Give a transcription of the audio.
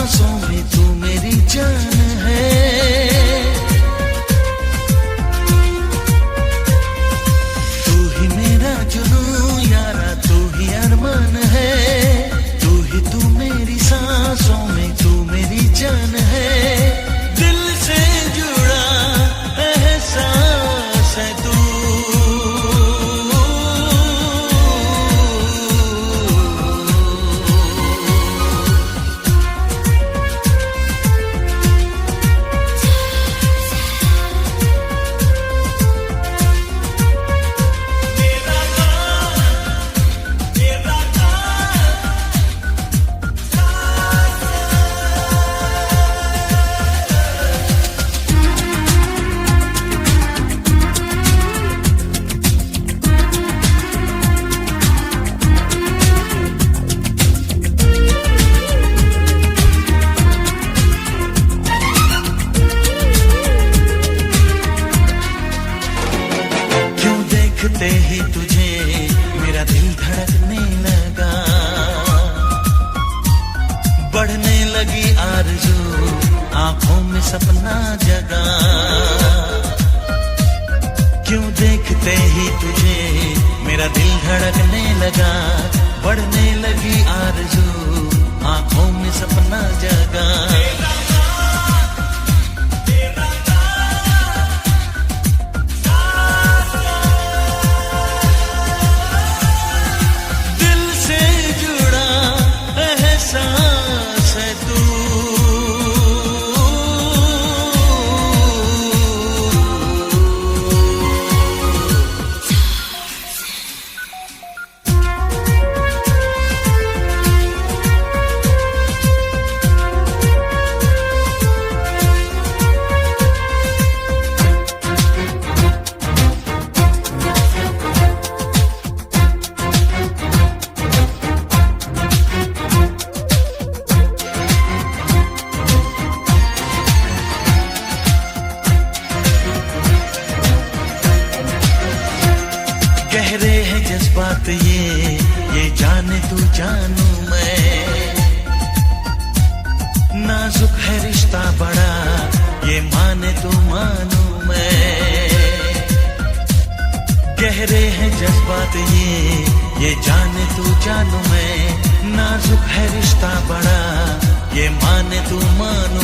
सांसों में तू मेरी जान है। तू ही मेरा जुनून यारा, तू ही अरमान है। तू मेरी सांसों में तू मेरी जान है। दिल से जुड़ा एहसास है तू। देखते ही तुझे मेरा दिल धड़कने लगा, बढ़ने लगी आरज़ू, आंखों में सपना जगा। क्यों देखते ही तुझे मेरा दिल धड़कने लगा, बढ़ने लगी आरज़ू, आंखों में सपना जगा। गहरे हैं जज्बात ये जाने तू जानू मैं। नाजुक है रिश्ता बड़ा, ये माने तू मानू मैं। गहरे हैं जज्बात ये जाने तू जानू मैं। नाजुक है रिश्ता बड़ा, ये माने तू मानू